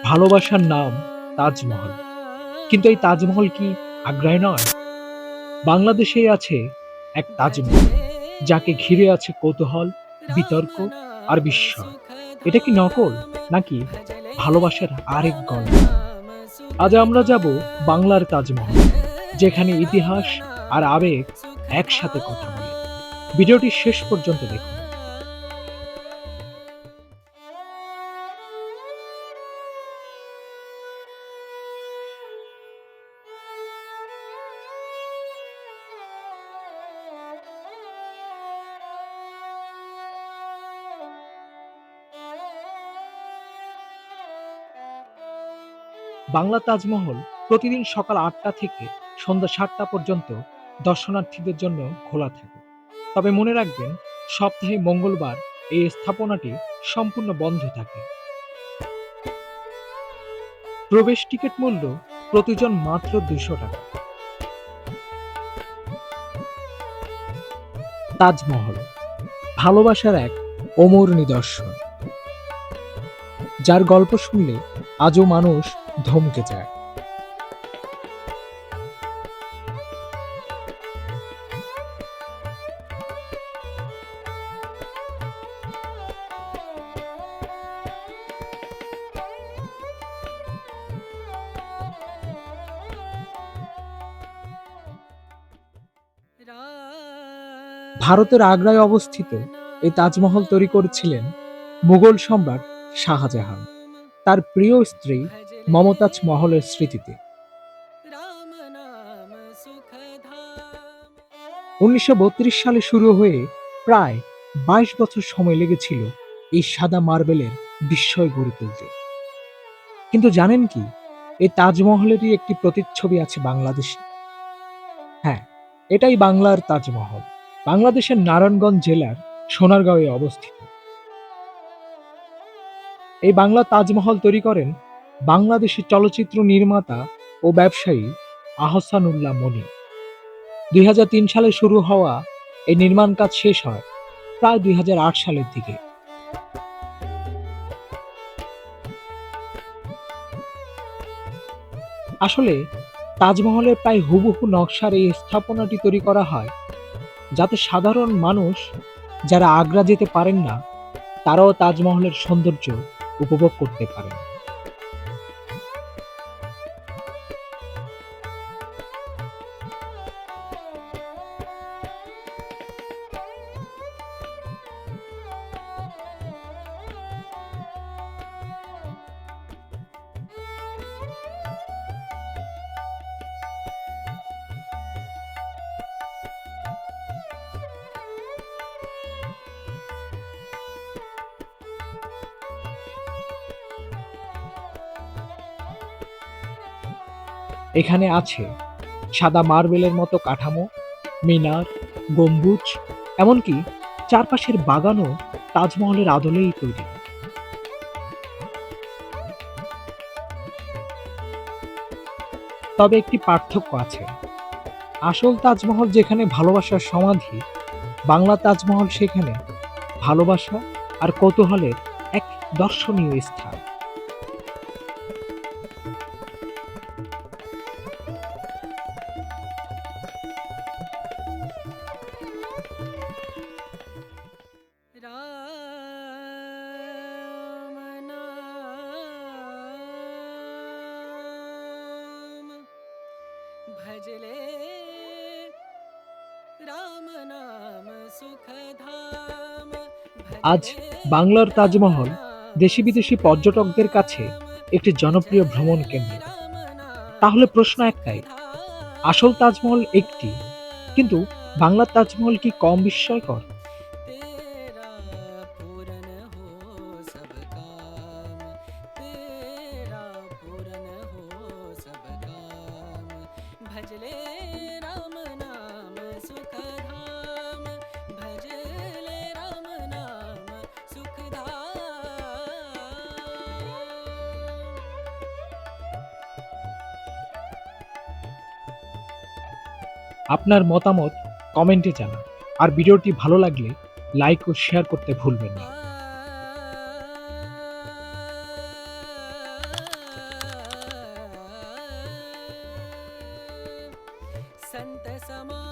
ভালোবাসার নাম তাজমহল। কিন্তু এই তাজমহল কি আগ্রায় নয়? বাংলাদেশেই আছে এক তাজমহল, যাকে ঘিরে আছে কৌতূহল, বিতর্ক আর বিস্ময়। এটা কি নকল নাকি ভালোবাসার আরেক গল্প? আজ আমরা যাব বাংলার তাজমহল, যেখানে ইতিহাস আর আবেগ একসাথে কথা বলে। ভিডিওটি শেষ পর্যন্ত দেখুন। বাংলা তাজমহল প্রতিদিন সকাল ৮টা থেকে সন্ধ্যা ৭টা পর্যন্ত দর্শনার্থীদের জন্য খোলা থাকে। তবে মনে রাখবেন, সপ্তাহে মঙ্গলবার এই স্থাপনাটি সম্পূর্ণ বন্ধ থাকে। প্রবেশ টিকিট মূল্য প্রতিজন মাত্র ২০০ টাকা। তাজমহল ভালোবাসার এক অমর নিদর্শন, যার গল্প শুনলে আজও মানুষ ধমকে যায়। ভারতের আগ্রায় অবস্থিত এই তাজমহল তৈরি করেছিলেন মুঘল সম্রাট শাহজাহান তার প্রিয় স্ত্রী মমতাজ মহলের স্মৃতিতে। ১৯৩২ সালে শুরু হয়ে প্রায় ২২ বছর সময় লেগেছিল এই সাদা মার্বেলের বিস্ময় গড়ে তুলতে। কিন্তু জানেন কি, এই তাজমহলেরই একটি প্রতিচ্ছবি আছে বাংলাদেশে। হ্যাঁ, এটাই বাংলার তাজমহল। বাংলাদেশের নারায়ণগঞ্জ জেলার সোনারগাঁওয়ে অবস্থিত। এই বাংলা তাজমহল তৈরি করেন বাংলাদেশি চলচ্চিত্র নির্মাতা ও ব্যবসায়ী আহসানুল্লাহ মনি। ২০০৩ সালে শুরু হওয়া এই নির্মাণ কাজ শেষ হয় প্রায় ২০০৮ সালের দিকে। আসলে তাজমহলের প্রায় হুবহু নকশার এই স্থাপনাটি তৈরি করা হয় যাতে সাধারণ মানুষ যারা আগ্রা যেতে পারেন না, তারাও তাজমহলের সৌন্দর্য উপভোগ করতে পারেন। এখানে আছে সাদা মার্বেলের মতো কাঠামো, মিনার, গম্বুজ, এমনকি চারপাশের বাগানও তাজমহলের আদলেই তৈরি। তবে একটি পার্থক্য আছে। আসল তাজমহল যেখানে ভালোবাসার সমাধি, বাংলা তাজমহল সেখানে ভালোবাসা আর কৌতূহলের এক দর্শনীয় স্থান। ভজলে রাম নাম সুখধাম। আজ বাংলার তাজমহল দেশি বিদেশি পর্যটকদের কাছে একটি জনপ্রিয় ভ্রমণ কেন্দ্র। তাহলে প্রশ্ন একটাই, আসল তাজমহল একটি, কিন্তু বাংলার তাজমহল কি কম বিস্ময়কর? ভজলে রাম নাম সুখধাম, ভজলে রাম নাম সুখধাম। আপনার মতামত কমেন্টে জানান, আর ভিডিওটি ভালো লাগলে লাইক ও শেয়ার করতে ভুলবেন না। समा